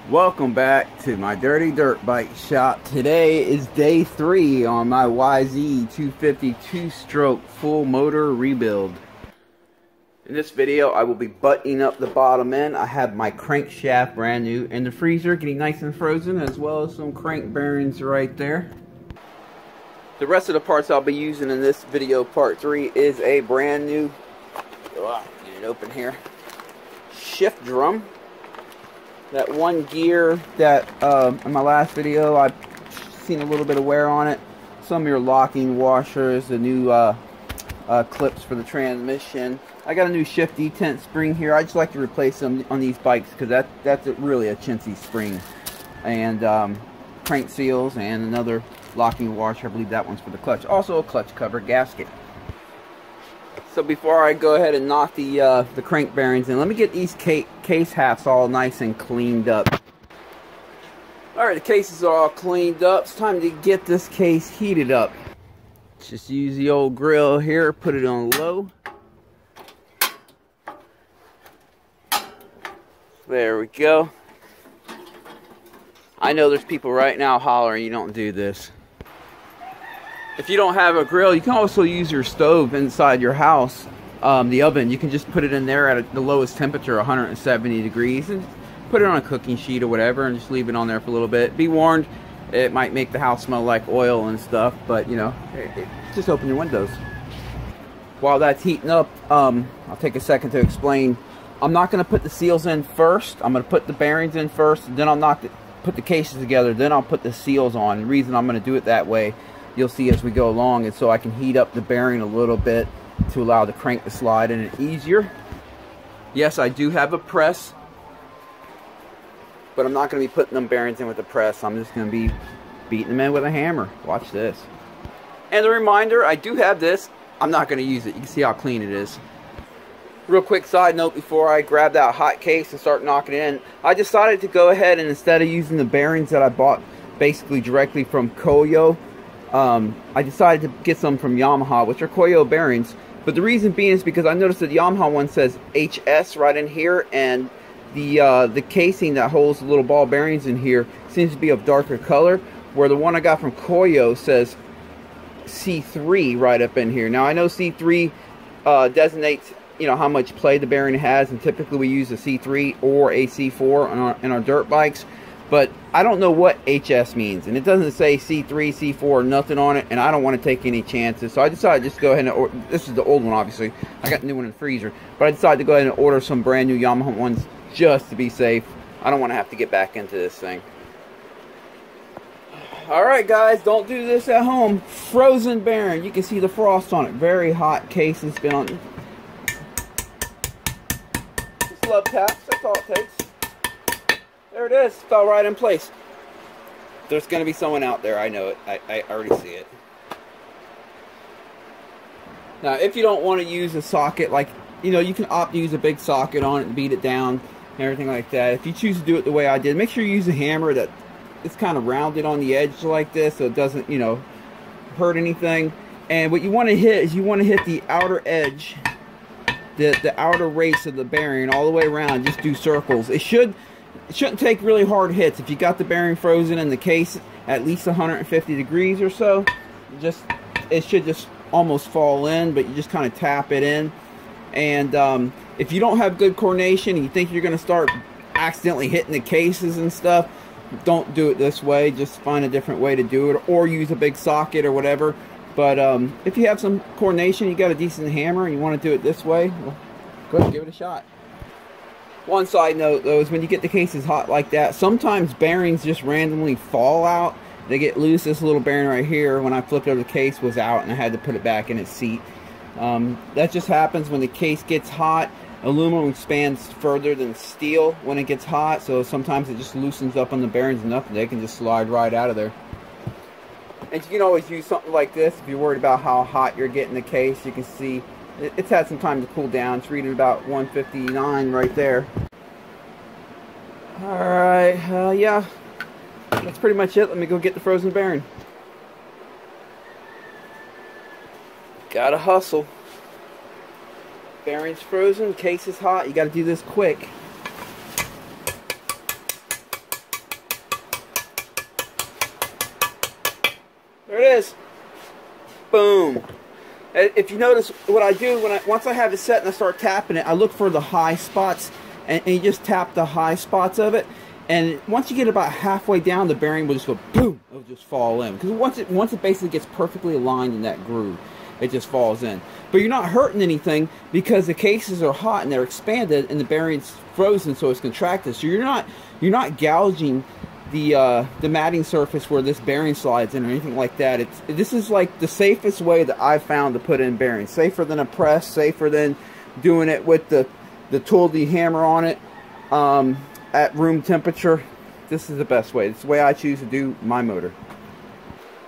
Welcome back to my dirty dirt bike shop. Today is day 3 on my YZ250 2-stroke full motor rebuild. In this video I will be buttoning up the bottom end. I have my crankshaft brand new in the freezer getting nice and frozen, as well as some crank bearings right there. The rest of the parts I'll be using in this video, part 3, is a brand new, get it open here, shift drum. That one gear that in my last video I've seen a little bit of wear on it. Some of your locking washers, the new clips for the transmission. I got a new shift detent spring here. I just like to replace them on these bikes because that's really a chintzy spring. And crank seals and another locking washer. I believe that one's for the clutch. Also a clutch cover gasket. So before I go ahead and knock the crank bearings in, let me get these case halves all nice and cleaned up. Alright, the cases are all cleaned up. It's time to get this case heated up. Just use the old grill here, put it on low. There we go. I know there's people right now hollering you don't do this. If you don't have a grill, you can also use your stove inside your house, the oven. You can just put it in there at the lowest temperature, 170 degrees, and put it on a cooking sheet or whatever, and just leave it on there for a little bit. Be warned, it might make the house smell like oil and stuff, but you know, just open your windows. While that's heating up, I'll take a second to explain. I'm not going to put the seals in first. I'm going to put the bearings in first, then I'll put the cases together, then I'll put the seals on. The reason I'm going to do it that way, you'll see as we go along, and so I can heat up the bearing a little bit to allow the crank to slide in it easier. Yes, I do have a press, but I'm not going to be putting them bearings in with the press. I'm just going to be beating them in with a hammer. Watch this. And a reminder, I do have this. I'm not going to use it. You can see how clean it is. Real quick side note before I grab that hot case and start knocking it in, I decided to go ahead and instead of using the bearings that I bought basically directly from Koyo, I decided to get some from Yamaha, which are Koyo bearings. But the reason being is because I noticed that the Yamaha one says HS right in here, and the casing that holds the little ball bearings in here seems to be of darker color, where the one I got from Koyo says C3 right up in here. Now I know C3 designates, you know, how much play the bearing has, and typically we use a C3 or a C4 in our dirt bikes. But I don't know what HS means, and it doesn't say C3, C4, or nothing on it, and I don't want to take any chances. So I decided to just go ahead and order. This is the old one, obviously. I got the new one in the freezer, but I decided to go ahead and order some brand new Yamaha ones just to be safe. I don't want to have to get back into this thing. Alright guys, don't do this at home. Frozen bearing. You can see the frost on it. Very hot case. It's been on. Just love taps. That's all it takes. There it is. Fell right in place. There's going to be someone out there. I know it. I already see it. Now, if you don't want to use a socket, like, you know, you can opt to use a big socket on it and beat it down and everything like that. If you choose to do it the way I did, make sure you use a hammer that it's kind of rounded on the edge like this, so it doesn't, you know, hurt anything. And what you want to hit is you want to hit the outer edge, the outer race of the bearing all the way around. Just do circles. It shouldn't take really hard hits. If you got the bearing frozen in the case at least 150 degrees or so, it should just almost fall in, but you just kind of tap it in. And if you don't have good coordination and you think you're going to start accidentally hitting the cases and stuff, don't do it this way. Just find a different way to do it, or use a big socket or whatever. But if you have some coordination, you got a decent hammer and you want to do it this way, well, go ahead and give it a shot. One side note though is when you get the cases hot like that, sometimes bearings just randomly fall out. They get loose. This little bearing right here, when I flipped over the case, was out and I had to put it back in its seat. That just happens when the case gets hot. Aluminum expands further than steel when it gets hot, so sometimes it just loosens up on the bearings enough that they can just slide right out of there. And you can always use something like this if you're worried about how hot you're getting the case. You can see it's had some time to cool down. It's reading about 159 right there. Alright, yeah, that's pretty much it. Let me go get the frozen bearing. Gotta hustle. Bearing's frozen, case is hot. You gotta do this quick. There it is. Boom. If you notice what I do, once I have it set and I start tapping it, I look for the high spots, and you just tap the high spots of it. And once you get about halfway down, the bearing will just go boom. It'll just fall in, because once it basically gets perfectly aligned in that groove, it just falls in. But you're not hurting anything because the cases are hot and they're expanded, and the bearing's frozen, so it's contracted. So you're not gouging the matting surface where this bearing slides in or anything like that. This is like the safest way that I've found to put in bearings. Safer than a press, safer than doing it with the tool hammer on it at room temperature. This is the best way. It's the way I choose to do my motor.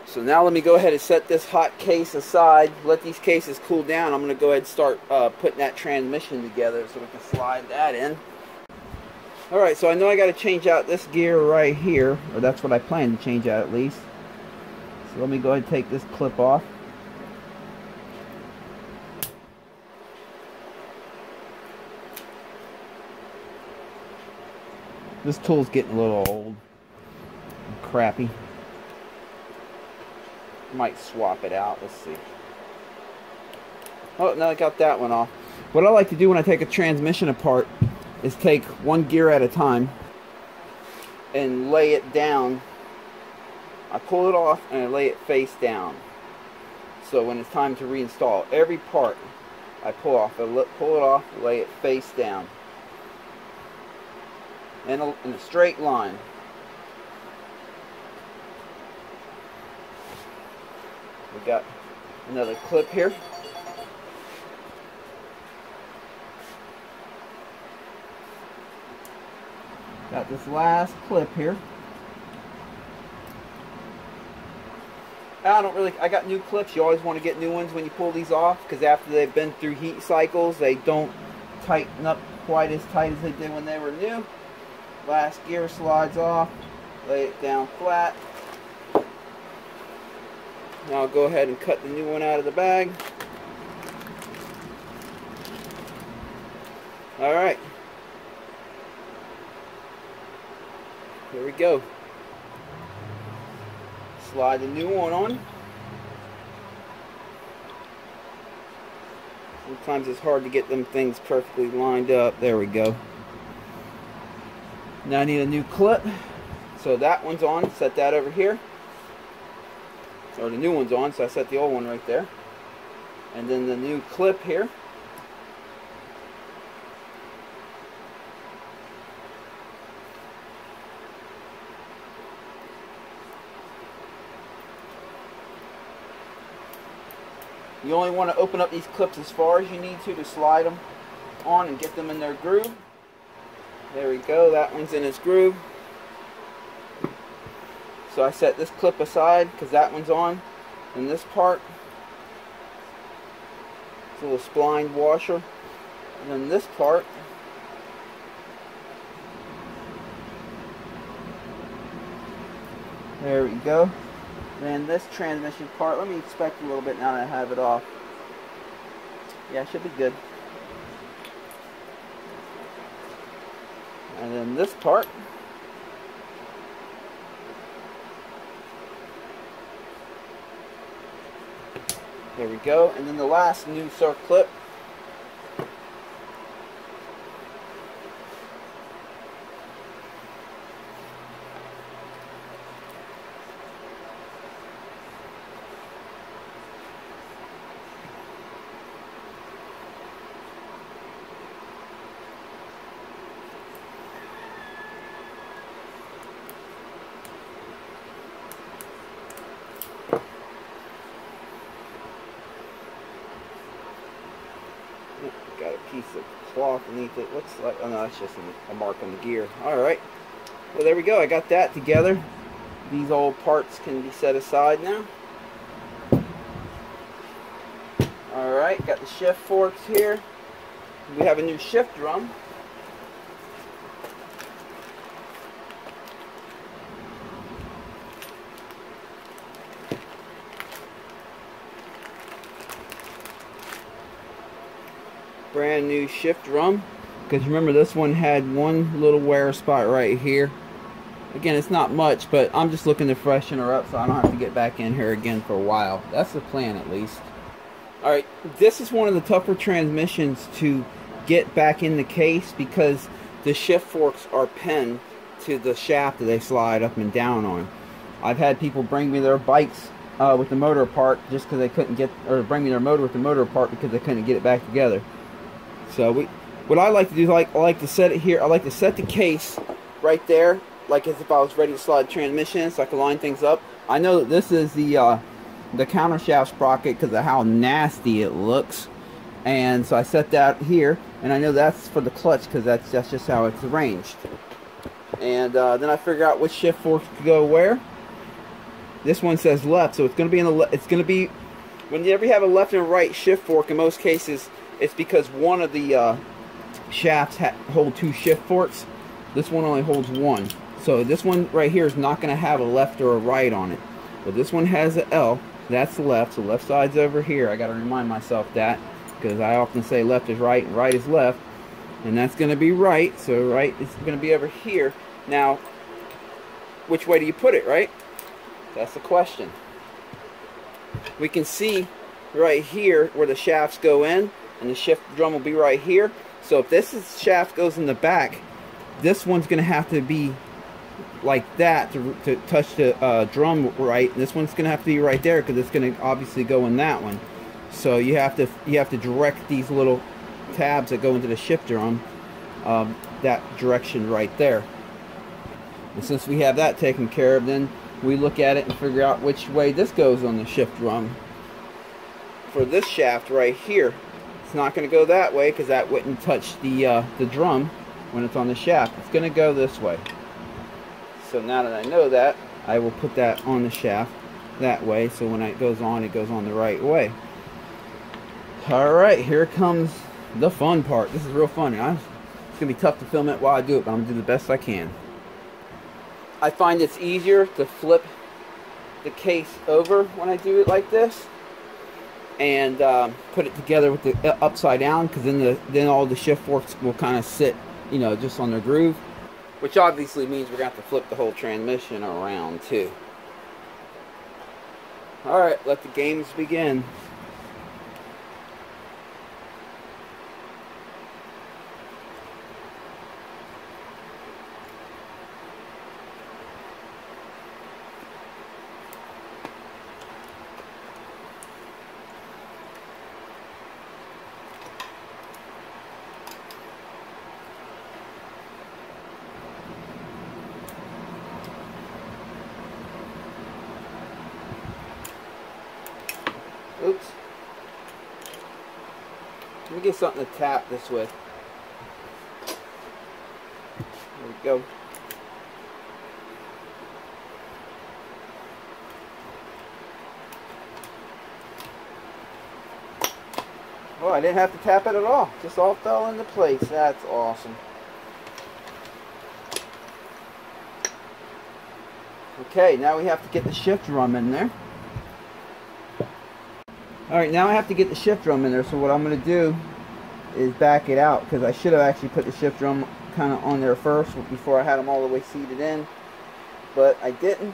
So now let me go ahead and set this hot case aside. Let these cases cool down. I'm going to go ahead and start putting that transmission together so we can slide that in. Alright, so I know I got to change out this gear right here, or that's what I plan to change out at least. So let me go ahead and take this clip off. This tool's getting a little old and crappy. Might swap it out. Let's see. Oh, no, I got that one off. What I like to do when I take a transmission apart is take one gear at a time and lay it down. I pull it off and I lay it face down. So when it's time to reinstall, every part I pull off, pull it off, lay it face down in a straight line. We got another clip here. Got this last clip here. I got new clips. You always want to get new ones when you pull these off, because after they've been through heat cycles, they don't tighten up quite as tight as they did when they were new. Last gear slides off. Lay it down flat. Now I'll go ahead and cut the new one out of the bag. Alright. Here we go. Slide the new one on. Sometimes it's hard to get them things perfectly lined up. There we go. Now I need a new clip. So that one's on. Set that over here. Or the new one's on, so I set the old one right there. And then the new clip here. You only want to open up these clips as far as you need to slide them on and get them in their groove. There we go, that one's in its groove. So I set this clip aside because that one's on. And this part, it's a little splined washer. And then this part, there we go. And this transmission part, let me inspect a little bit now that I have it off. Yeah, it should be good. And then this part, there we go. And then the last new circ clip. Got a piece of cloth beneath it. Looks like, oh no, that's just a mark on the gear. Alright. Well, there we go. I got that together. These old parts can be set aside now. Alright, got the shift forks here. We have a new shift drum. Brand new shift drum, because remember this one had one little wear spot right here, Again, it's not much, but I'm just looking to freshen her up so I don't have to get back in here again for a while. That's the plan, at least. Alright, this is one of the tougher transmissions to get back in the case because the shift forks are pinned to the shaft that they slide up and down on. I've had people bring me their bikes with the motor apart just because they couldn't get, or bring me their motor with the motor apart because they couldn't get it back together. So what I like to do is I like to set it here. I like to set the case right there, like as if I was ready to slide the transmission, so I can line things up. I know that this is the countershaft sprocket because of how nasty it looks, and so I set that here, and I know that's for the clutch because that's just how it's arranged. And then I figure out which shift forks to go where. This one says left, so it's going to be in the it's going to be, whenever you have a left and right shift fork, in most cases it's because one of the shafts hold two shift forks. This one only holds one, so this one right here is not going to have a left or a right on it. But this one has an L, that's left, so left side's over here. I got to remind myself that because I often say left is right and right is left, and that's going to be right, so right is going to be over here. Now, which way do you put it, right? That's the question. We can see right here where the shafts go in, and the shift drum will be right here. So if this shaft goes in the back, this one's going to have to be like that to touch the drum right. And this one's going to have to be right there because it's going to obviously go in that one. So you have to direct these little tabs that go into the shift drum that direction right there. And since we have that taken care of, then we look at it and figure out which way this goes on the shift drum. For this shaft right here, it's not going to go that way because that wouldn't touch the drum when it's on the shaft. It's going to go this way. So now that I know that, I will put that on the shaft that way, so when it goes on the right way. Alright, here comes the fun part. This is real fun. It's going to be tough to film it while I do it, but I'm going to do the best I can. I find it's easier to flip the case over when I do it like this and put it together with the upside down, because then all the shift forks will kind of sit, you know, just on their groove, which obviously means we're going to have to flip the whole transmission around too. Alright, let the games begin. Oops. Let me get something to tap this with. There we go. Oh, I didn't have to tap it at all. Just all fell into place. That's awesome. Okay, now we have to get the shift drum in there. Alright, now I have to get the shift drum in there, so what I'm going to do is back it out, because I should have actually put the shift drum kind of on there first before I had them all the way seated in, but I didn't.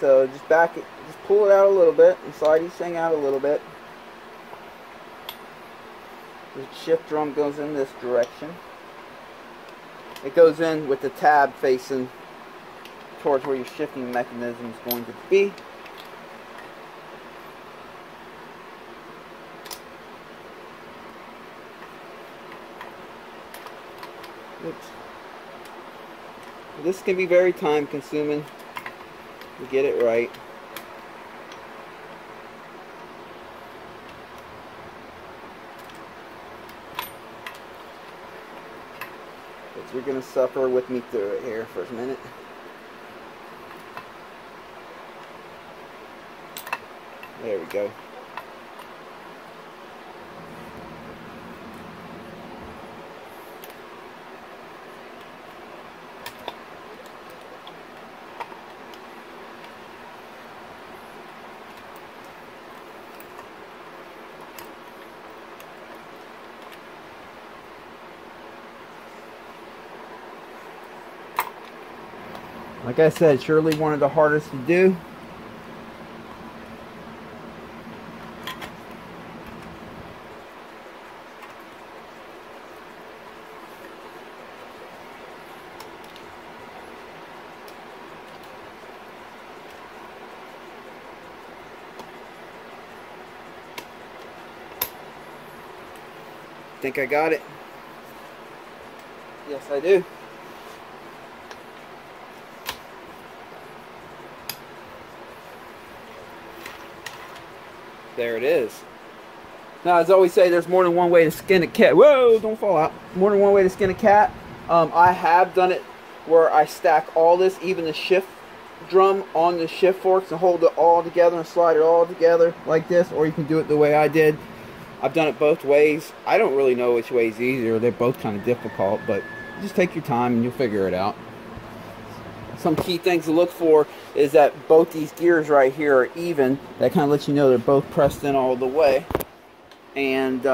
So just back it, just pull it out a little bit and slide each thing out a little bit. The shift drum goes in this direction. It goes in with the tab facing towards where your shifting mechanism is going to be. Oops. This can be very time consuming to get it right. But you're going to suffer with me through it here for a minute. There we go. Like I said, surely one of the hardest to do. Think I got it? Yes, I do. There it is. Now, as I always say, there's more than one way to skin a cat. Whoa, don't fall out. More than one way to skin a cat. I have done it where I stack all this, even the shift drum, on the shift forks and hold it all together and slide it all together like this. Or you can do it the way I did. I've done it both ways. I don't really know which way is easier. They're both kind of difficult, but just take your time and you'll figure it out. Some key things to look for is that both these gears right here are even. That kind of lets you know they're both pressed in all the way. And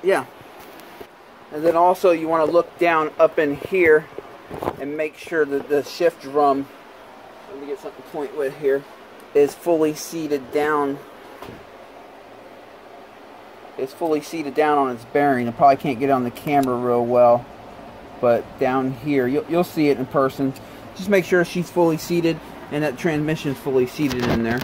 yeah. And then also you want to look down up in here and make sure that the shift drum, let me get something to point with here, is fully seated down. It's fully seated down on its bearing. I probably can't get it on the camera real well, but down here, you'll see it in person. Just make sure she's fully seated and that transmission's fully seated in there.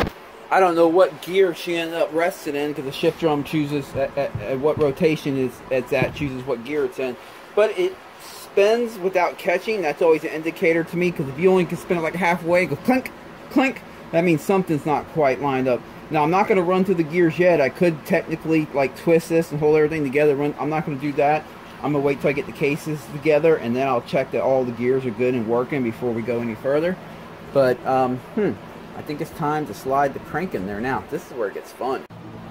I don't know what gear she ended up resting in because the shift drum chooses at what rotation it's at, chooses what gear it's in. But it spins without catching. That's always an indicator to me, because if you only can spin it like halfway, go clink, clink, that means something's not quite lined up. Now, I'm not going to run through the gears yet. I could technically like twist this and hold everything together. I'm not going to do that. I'm going to wait till I get the cases together, and then I'll check that all the gears are good and working before we go any further. But, I think it's time to slide the crank in there now. This is where it gets fun.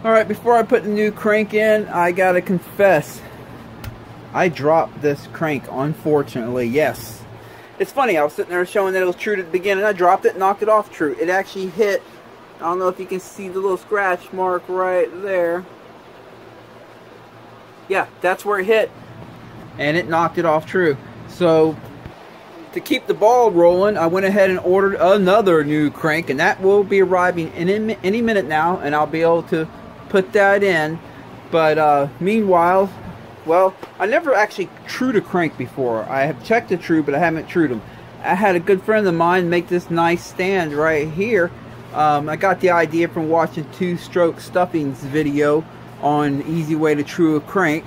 Alright, before I put the new crank in, I got to confess, I dropped this crank, unfortunately. Yes. It's funny, I was sitting there showing that it was true to the beginning. I dropped it, knocked it off true. It actually hit. I don't know if you can see the little scratch mark right there. Yeah, that's where it hit. And it knocked it off true. So, to keep the ball rolling, I went ahead and ordered another new crank. And that will be arriving in any minute now. And I'll be able to put that in. But, meanwhile, well, I never actually trued a crank before. I have checked the true, but I haven't trued them. I had a good friend of mine make this nice stand right here. I got the idea from watching Two Stroke Stuffing's video on easy way to true a crank.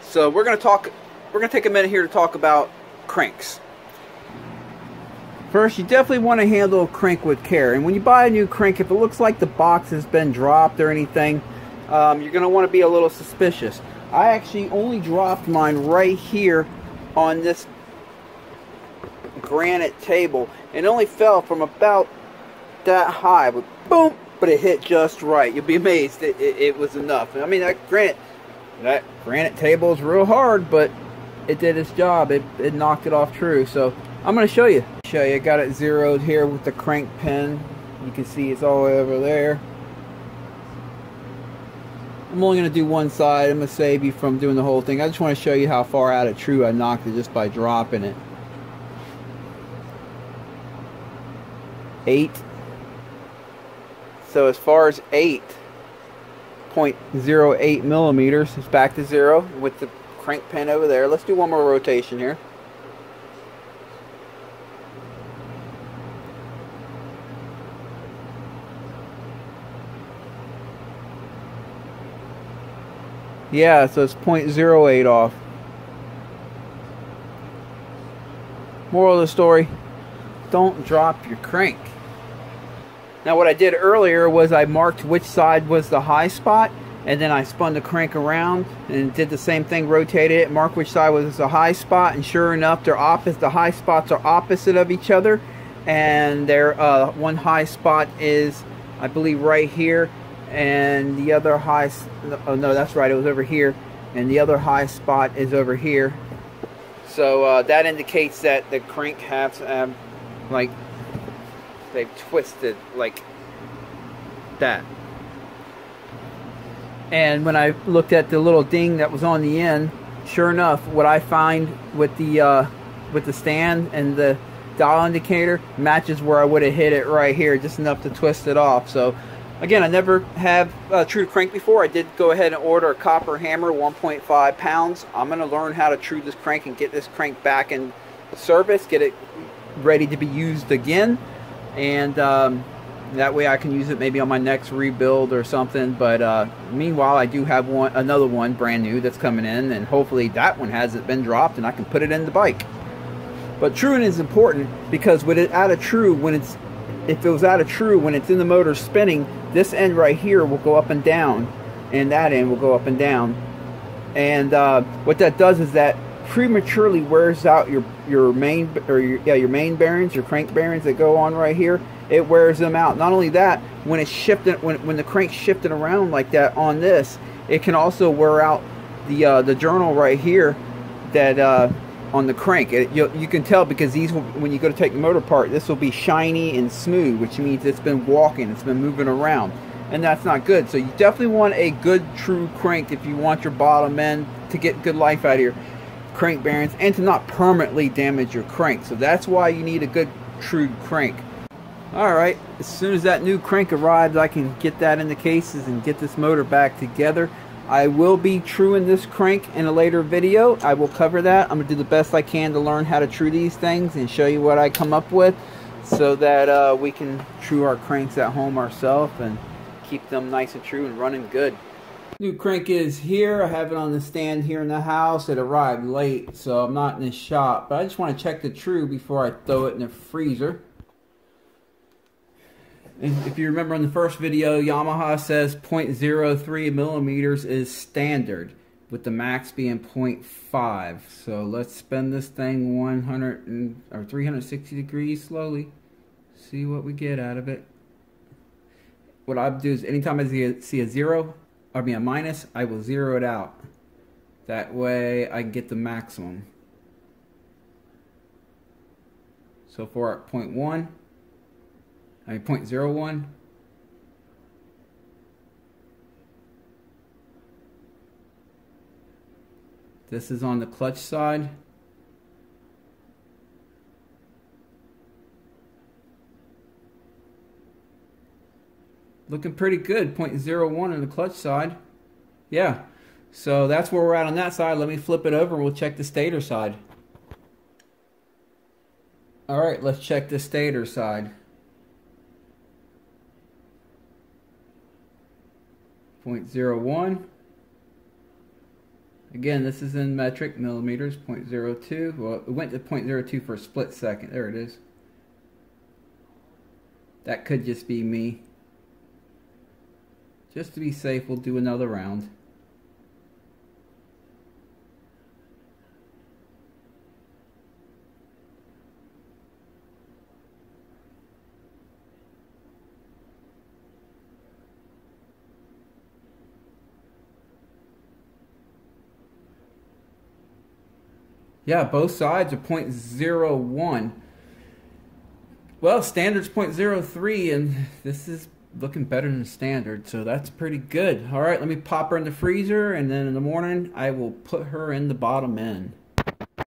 So we're gonna take a minute here to talk about cranks. First, you definitely want to handle a crank with care. And when you buy a new crank, if it looks like the box has been dropped or anything, you're gonna want to be a little suspicious. I actually only dropped mine right here on this granite table. It only fell from about that high, but boom, but it hit just right. You'll be amazed it was enough. I mean, that granite table is real hard, but it did its job. It knocked it off true. So I'm going to show you. I got it zeroed here with the crank pin. You can see it's all the way over there. I'm only going to do one side. I'm going to save you from doing the whole thing. I just want to show you how far out of true I knocked it just by dropping it. 8. So as far as 8.08 millimeters, it's back to 0 with the crank pin over there. Let's do one more rotation here. Yeah, so it's 0.08 off. Moral of the story, don't drop your crank. Now what I did earlier was I marked which side was the high spot, and then I spun the crank around and did the same thing, rotated it, marked which side was the high spot, and sure enough, they're opposite. The high spots are opposite of each other, and one high spot is, I believe, right here, and the other high, oh no, that's right, it was over here, and the other high spot is over here. So that indicates that the crank has like they've twisted like that. And when I looked at the little ding that was on the end, sure enough, what I find with the stand and the dial indicator matches where I would have hit it right here, just enough to twist it off. So again, I never have true crank before. I did go ahead and order a copper hammer, 1.5 pounds. I'm going to learn how to true this crank and get this crank back in service, get it ready to be used again, and that way I can use it maybe on my next rebuild or something. But meanwhile, I do have another one brand new that's coming in, and hopefully that one hasn't been dropped and I can put it in the bike. But truing is important, because with it out of true, if it was out of true, when it's in the motor spinning, this end right here will go up and down, and that end will go up and down. And what that does is that prematurely wears out your main bearings, your crank bearings that go on right here. It wears them out. Not only that, when it's shifting, when the crank's shifting around like that on this, it can also wear out the journal right here that on the crank. You can tell, because these will, when you go to take the motor apart, this will be shiny and smooth, which means it's been walking, it's been moving around, and that's not good. So you definitely want a good true crank if you want your bottom end to get good life out of your crank bearings and to not permanently damage your crank. So that's why you need a good true crank. Alright, as soon as that new crank arrives, I can get that in the cases and get this motor back together. I will be truing this crank in a later video. I will cover that. I'm going to do the best I can to learn how to true these things and show you what I come up with, so that we can true our cranks at home ourselves and keep them nice and true and running good. New crank is here. I have it on the stand here in the house. It arrived late, so I'm not in the shop, but I just want to check the true before I throw it in the freezer. And if you remember in the first video, Yamaha says 0.03 millimeters is standard, with the max being 0.5. So let's spin this thing 360 degrees slowly. See what we get out of it. What I do is anytime I see a minus, I will zero it out. That way I can get the maximum. So far at 0.1. 0.01. This is on the clutch side. Looking pretty good, 0.01 on the clutch side. Yeah, so that's where we're at on that side. Let me flip it over and we'll check the stator side. Alright, let's check the stator side. 0.01. Again, this is in metric millimeters, 0.02. Well, it went to 0.02 for a split second. There it is. That could just be me. Just to be safe, we'll do another round. Yeah, both sides are 0.01. Well, standard's 0.03, and this is looking better than standard, so that's pretty good. All right, let me pop her in the freezer, and then in the morning, I will put her in the bottom end.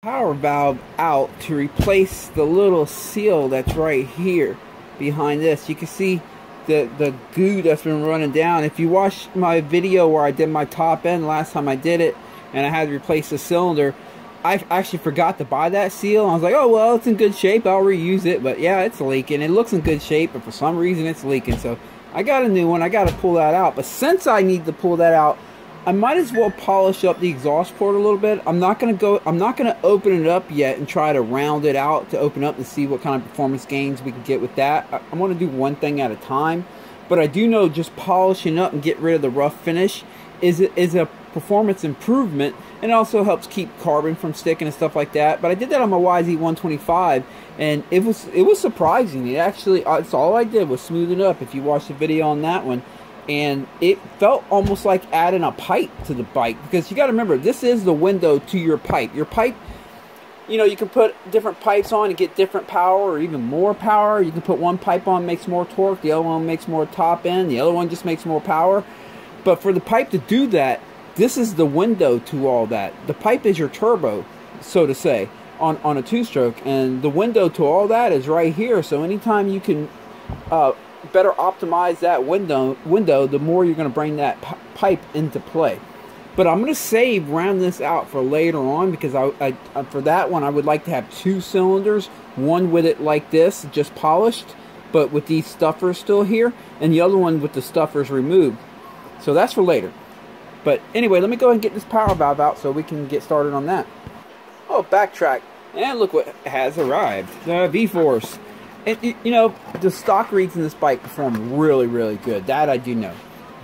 Power valve out to replace the little seal that's right here behind this. You can see the goo that's been running down. If you watched my video where I did my top end last time I did it, and I had to replace the cylinder, I actually forgot to buy that seal. I was like, oh, well, it's in good shape. I'll reuse it. But yeah, it's leaking. It looks in good shape, but for some reason it's leaking. So I got a new one. I got to pull that out. But since I need to pull that out, I might as well polish up the exhaust port a little bit. I'm not going to open it up yet and try to round it out to open up to see what kind of performance gains we can get with that. I'm going to do one thing at a time. But I do know just polishing up and get rid of the rough finish is a performance improvement, and it also helps keep carbon from sticking and stuff like that. But I did that on my YZ250, and it was surprising. It actually, it's all I did was smooth it up. If you watch the video on that one, and it felt almost like adding a pipe to the bike, because you got to remember, this is the window to your pipe. Your pipe, you know, you can put different pipes on and get different power or even more power. You can put one pipe on, makes more torque, the other one makes more top end, the other one just makes more power. But for the pipe to do that, this is the window to all that. The pipe is your turbo, so to say. on a two-stroke, and the window to all that is right here. So anytime you can better optimize that window, the more you're going to bring that pipe into play. But I'm going to round this out for later on, because I for that one I would like to have 2 cylinders, one with it like this, just polished, but with these stuffers still here, and the other one with the stuffers removed. So that's for later. But anyway, let me go ahead and get this power valve out so we can get started on that. Oh, backtrack, and look what has arrived, the V-Force. And, you know, the stock reeds in this bike perform really, really good. That I do know.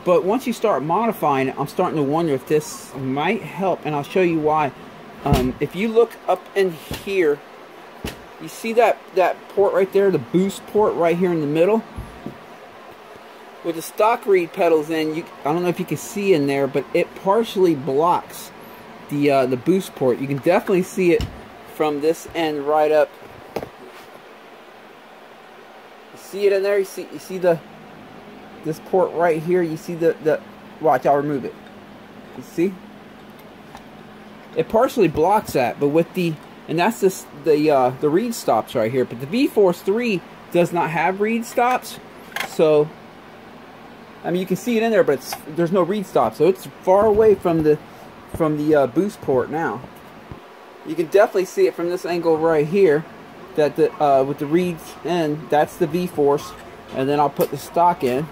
But once you start modifying it, I'm starting to wonder if this might help, and I'll show you why. If you look up in here, you see that port right there, the boost port right here in the middle? With the stock reed pedals in, I don't know if you can see in there, but it partially blocks the boost port. You can definitely see it from this end right up. You see it in there? You see this port right here? You see the watch, I'll remove it. You see? It partially blocks that, but with and that's just the reed stops right here. But the V-Force 3 does not have reed stops, so I mean you can see it in there, but there's no reed stop, so it's far away from the boost port now. You can definitely see it from this angle right here, that with the reeds in, that's the V-Force, and then I'll put the stock in.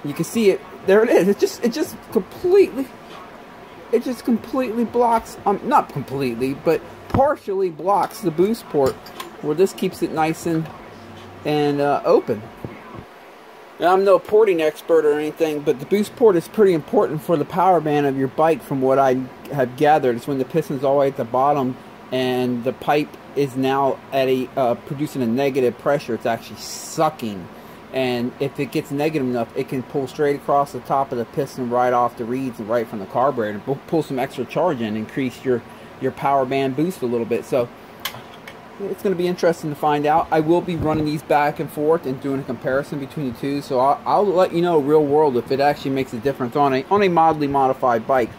You can see it. There it is. It just completely blocks. Not completely, but partially blocks the boost port, where this keeps it nice and open. Now, I'm no porting expert or anything, but the boost port is pretty important for the power band of your bike. From what I have gathered, it's when the piston's all the way at the bottom and the pipe is now at producing a negative pressure. It's actually sucking. And if it gets negative enough, it can pull straight across the top of the piston right off the reeds and right from the carburetor and pull some extra charge in, increase your power band boost a little bit. So it's going to be interesting to find out. I will be running these back and forth and doing a comparison between the two. So I'll let you know real world if it actually makes a difference on a mildly modified bike.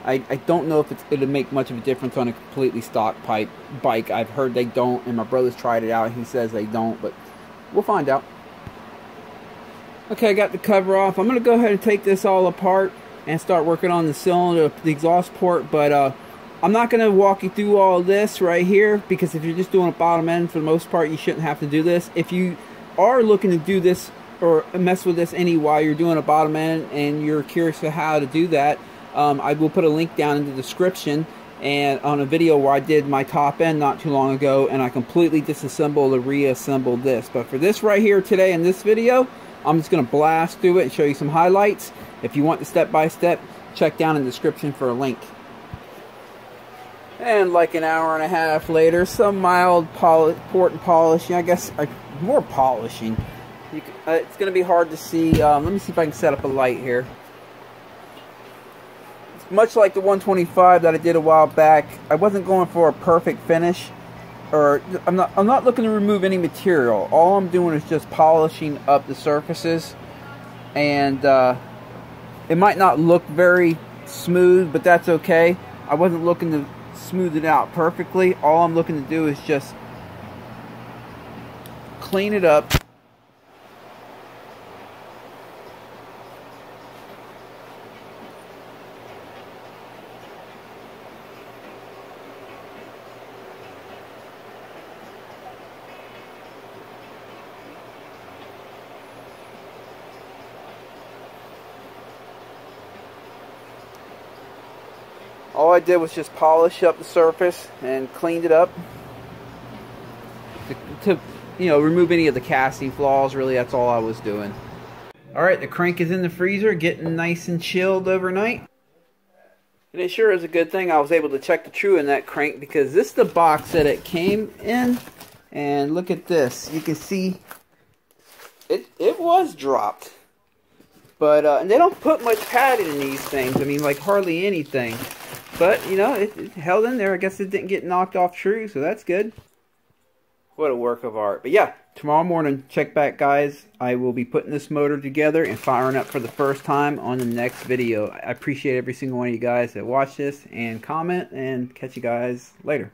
I don't know if it'll make much of a difference on a completely stock bike. I've heard they don't, and my brother's tried it out and he says they don't, but we'll find out. Okay, I got the cover off. I'm going to go ahead and take this all apart and start working on the cylinder, the exhaust port, but I'm not going to walk you through all this right here, because if you're just doing a bottom end, for the most part, you shouldn't have to do this. If you are looking to do this or mess with this while you're doing a bottom end and you're curious to how to do that, I will put a link down in the description and on a video where I did my top end not too long ago, and I completely disassembled and reassembled this. But for this right here today in this video, I'm just going to blast through it and show you some highlights. If you want the step-by-step, check down in the description for a link. And like an hour and a half later, some mild port and polishing. I guess more polishing. It's going to be hard to see. Let me see if I can set up a light here. It's much like the 125 that I did a while back. I wasn't going for a perfect finish. I'm not looking to remove any material. All I'm doing is just polishing up the surfaces, and it might not look very smooth, but that's okay. I wasn't looking to smooth it out perfectly. All I'm looking to do is just clean it up. All I did was just polish up the surface and cleaned it up to remove any of the casting flaws. Really, that's all I was doing. Alright, the crank is in the freezer, getting nice and chilled overnight. And it sure is a good thing I was able to check the true in that crank, because this is the box that it came in. And look at this. You can see it was dropped. But and they don't put much padding in these things. I mean, like hardly anything. But, it held in there. I guess it didn't get knocked off true, so that's good. What a work of art. But yeah, tomorrow morning, check back, guys. I will be putting this motor together and firing up for the first time on the next video. I appreciate every single one of you guys that watch this and comment, and catch you guys later.